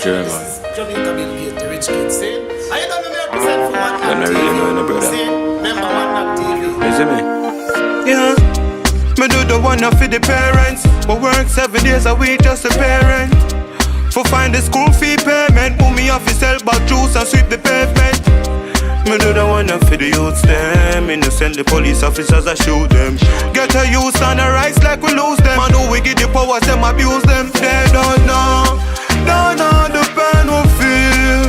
Jamaica Bill Gates, the rich kids, see? I don't know me represent for One Knock TV. Really know, brother. See? Remember One Knock TV. You see me? Yeah, me do the one for the parents. We work 7 days a week just a parent. For find the school fee payment. Move me off his sell back juice and sweep the pavement. Me do the one for the youths them. Innocent the police officers I shoot them. Get a youth on the rights like we lose them. I know we give the powers them abuse them. They don't know the pain we feel.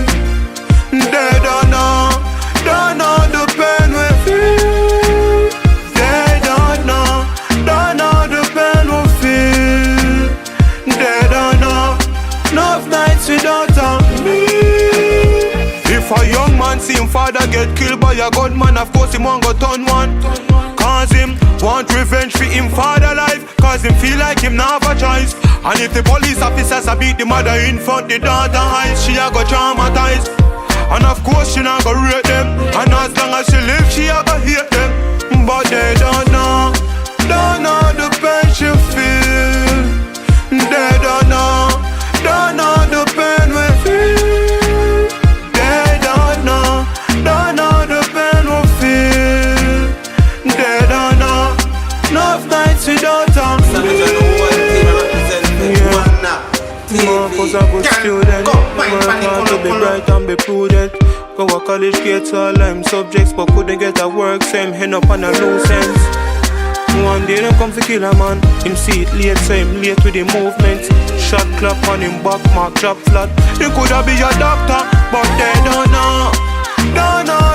They don't know the pain we feel. They don't know the pain we feel. They don't know enough nights without me. If a young man see him father get killed by a gunman, of course him won't go turn one. Cause him want revenge for him father life. Cause him feel like him not have a choice. And if the police officers a beat the mother in front the daughter eyes, she a go traumatized. And of course she not go rate them. And as long as she live she a go hate them. But they don't know the pain she feel. They don't know the pain we feel. They don't know the pain we feel. They don't know enough nights without cause I'm a good student. Work hard to be bright and be prudent. Go a college, get all them subjects, but couldn't get a work, same hand up on a loose ends. One day them come to kill a man. Him see it late, so him late with the movement. Shot clap on him back, mark drop flat. He coulda be a doctor, but they don't know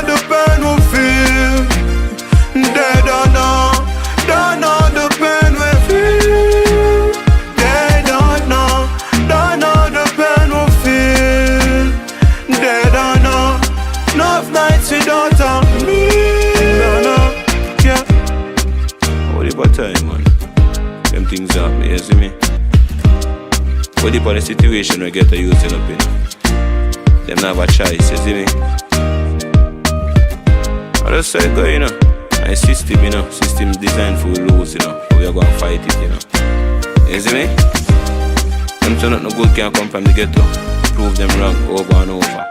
the pain we feel. They don't know the pain we feel. They don't know the pain we feel. They don't know enough nights without me. Yeah. What about time, man? Them things happen, you see me? What about the situation we get a youth up in? Them not have a choice, you see me? I just say go, you know. And system, you know. System designed for we lose, you know. But we are going to fight it, you know. You see me? Them so nothing good can come from the ghetto. Prove them wrong over and over.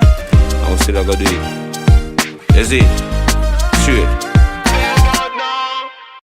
And we still going to do it. You see? Straight.